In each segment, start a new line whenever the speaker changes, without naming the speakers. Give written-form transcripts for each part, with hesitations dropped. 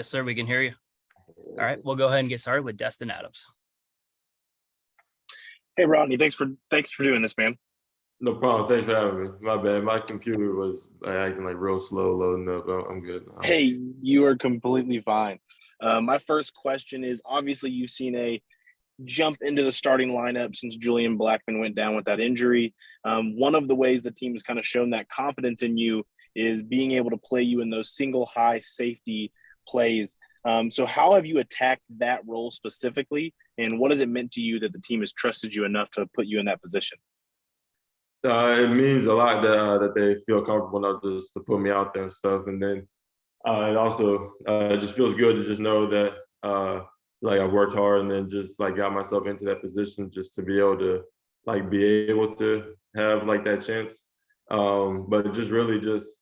Yes, sir. We can hear you. All right. We'll go ahead and get started with Destin Adams.
Hey, Rodney. Thanks for doing this, man.
No problem. Thanks for having me. My bad. My computer was acting like real slow loading up. I'm good.
Hey, you are completely fine. My first question is, obviously you've seen a jump into the starting lineup since Julian Blackmon went down with that injury. One of the ways the team has kind of shown that confidence in you is being able to play you in those single high safety plays. So how have you attacked that role specifically, and what has it meant to you that the team has trusted you enough to put you in that position?
It means a lot that they feel comfortable enough to put me out there and stuff. And then it also just feels good to just know that like I worked hard and then just like got myself into that position just to be able to have like that chance. But just really just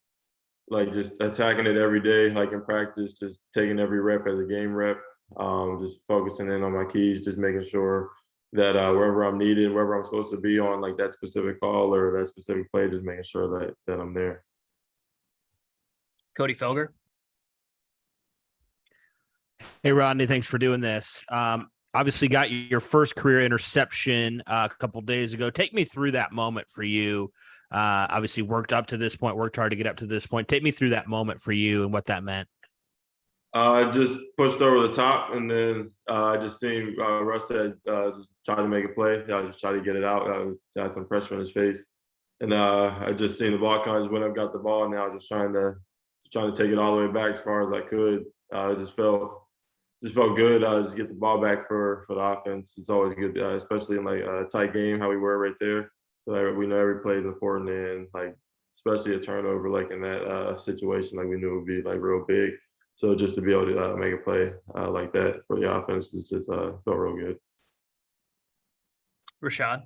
attacking it every day, like in practice, just taking every rep as a game rep, just focusing in on my keys, just making sure that wherever I'm needed, wherever I'm supposed to be on like that specific call or that specific play, just making sure that I'm there.
Cody Felger.
Hey, Rodney, thanks for doing this. Obviously got your first career interception a couple days ago. Take me through that moment for you. Obviously worked up to this point, worked hard to get up to this point. Take me through that moment for you and what that meant.
I just pushed over the top, and then I just seen Russ said just try to make a play. I just tried to get it out. I had some pressure on his face, and I just seen the ball kind of just went up, got the ball, and now just trying to take it all the way back as far as I could. It just felt good. Just get the ball back for the offense. It's always good, especially in like a tight game, how we were right there. So that we know every play is important, and like especially a turnover like in that situation, like we knew it would be like real big. So just to be able to make a play like that for the offense is just felt real good.
Rashad.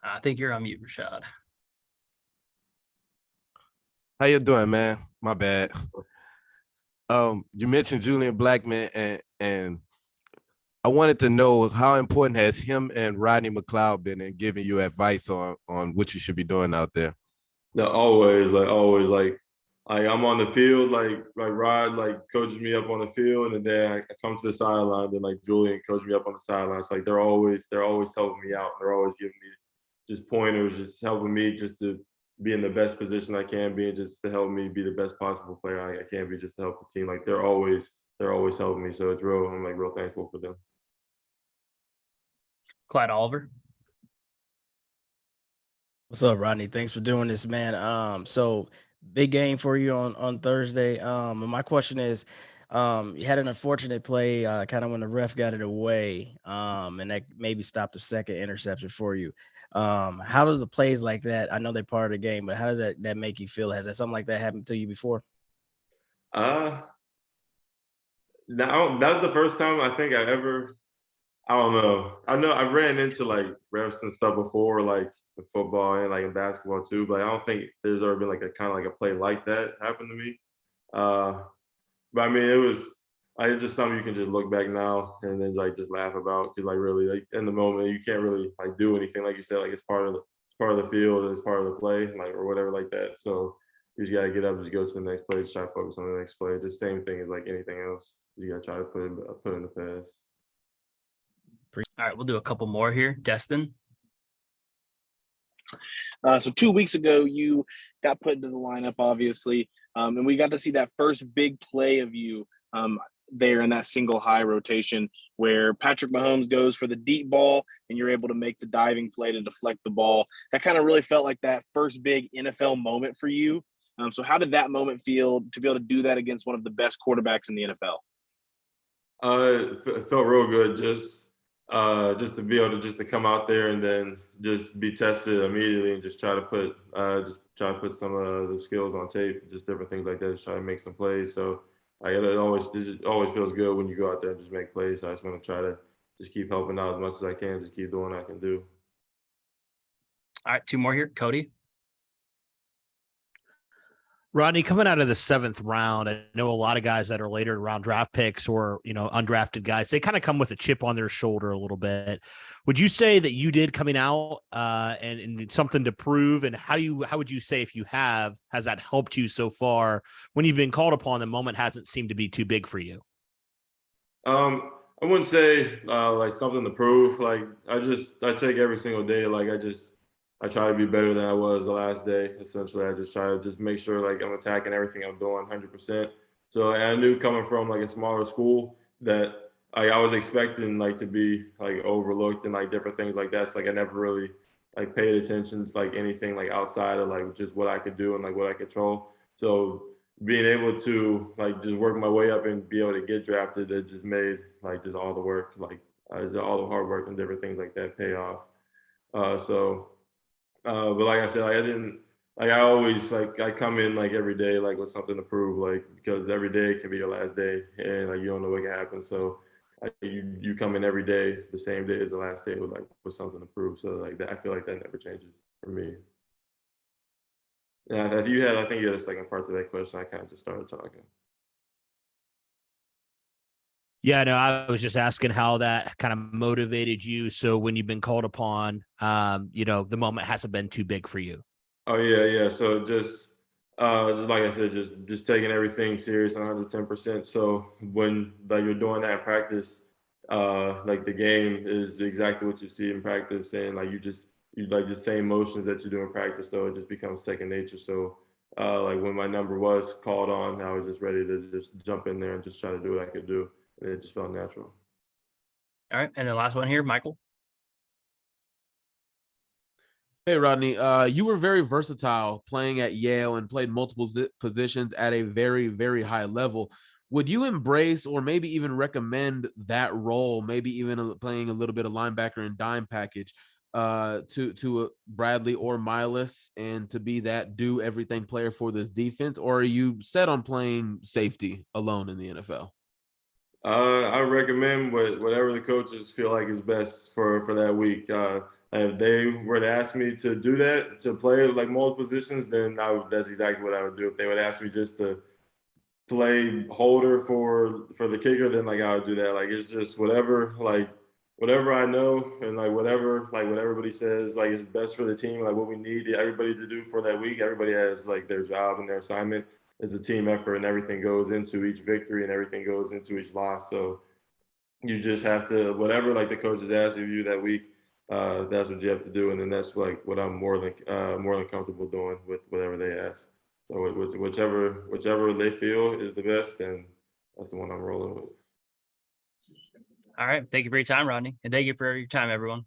I think you're on mute, Rashad.
How you doing, man? My bad. You mentioned Julian Blackmon, and I wanted to know how important has him and Rodney McLeod been in giving you advice on what you should be doing out there?
No, always. Like I'm on the field, like Rod like coaches me up on the field, and then I come to the sideline, then like Julian coaches me up on the sidelines. Like they're always helping me out. They're always giving me just pointers, just helping me just to be in the best position I can be, and just to help me be the best possible player I can be, just to help the team. Like they're always helping me. So it's real. I'm like real thankful for them.
Clyde Oliver.
What's up, Rodney? Thanks for doing this, man. So big game for you on Thursday. And my question is, you had an unfortunate play kind of when the ref got it away, and that maybe stopped the second interception for you. How does the plays like that, I know they're part of the game, but how does that make you feel? Has that something like that happened to you before?
Now that's the first time I think I don't know. I know I ran into like refs and stuff before, like in football and like in basketball too, but I don't think there's ever been like a kind of like a play like that happen to me. But I mean, it's just something you can just look back now and then like just laugh about, because like really like in the moment you can't really like do anything, like you said, like it's part of the field, it's part of the play, like or whatever like that. So you just gotta get up, just go to the next play, just try to focus on the next play. It's the same thing as like anything else. You gotta try to put in the pass.
All right, we'll do a couple more here. Destin.
So 2 weeks ago, you got put into the lineup, obviously, and we got to see that first big play of you there in that single high rotation where Patrick Mahomes goes for the deep ball and you're able to make the diving play to deflect the ball. That kind of really felt like that first big NFL moment for you. So how did that moment feel to be able to do that against one of the best quarterbacks in the NFL?
It felt real good, just to be able to come out there and then just be tested immediately and just try to put some of the skills on tape, just different things like that, just try to make some plays. So it always feels good when you go out there and just make plays. So I just want to try to just keep helping out as much as I can, just keep doing what I can do.
All right, two more here. Cody.
Rodney, coming out of the 7th round, I know a lot of guys that are later round draft picks or, undrafted guys, they kind of come with a chip on their shoulder a little bit. Would you say that you did coming out and something to prove? And how would you say, if you have, has that helped you so far when you've been called upon? The moment hasn't seemed to be too big for you.
I wouldn't say like something to prove. Like I take every single day. Like I try to be better than I was the last day. Essentially, I just try to just make sure like I'm attacking everything I'm doing 100%. So and I knew coming from like a smaller school that I was expecting like to be like overlooked and like different things like that. So like I never really like paid attention to like anything like outside of like just what I could do and like what I control. So being able to like just work my way up and be able to get drafted, it just made like just all the work, like all the hard work and different things like that pay off. But like I said, like I didn't like I always like I come in like every day like with something to prove, like because every day can be your last day and like you don't know what can happen. So like, you come in every day the same day as the last day with something to prove. So like that I feel like that never changes for me. Yeah, I think you had a second part to that question. I kind of just started talking.
Yeah, no, I was just asking how that kind of motivated you. So when you've been called upon, the moment hasn't been too big for you.
Oh yeah. So just like I said, just taking everything serious and 110%. So when like you're doing that in practice, like the game is exactly what you see in practice, and like you like the same motions that you do in practice. So it just becomes second nature. So like when my number was called on, I was just ready to just jump in there and just try to do what I could do, and it just felt natural.
All right. And the last one here, Michael.
Hey, Rodney, you were very versatile playing at Yale and played multiple positions at a very, very high level. Would you embrace or maybe even recommend that role, maybe even playing a little bit of linebacker and dime package to Bradley or Miles, and to be that do everything player for this defense? Or are you set on playing safety alone in the NFL?
I recommend whatever the coaches feel like is best for that week. If they were to ask me to do that, to play like multiple positions, then that's exactly what I would do. If they would ask me just to play holder for the kicker, then like I would do that. Like it's just whatever I know and like what everybody says like is best for the team, like what we need everybody to do for that week. Everybody has like their job and their assignment. It's a team effort, and everything goes into each victory and everything goes into each loss. So you just have to whatever like the coaches ask of you that week. That's what you have to do, and then that's like what I'm more than comfortable doing with whatever they ask. So whichever they feel is the best, then that's the one I'm rolling with.
All right. Thank you for your time, Rodney. And thank you for your time, everyone.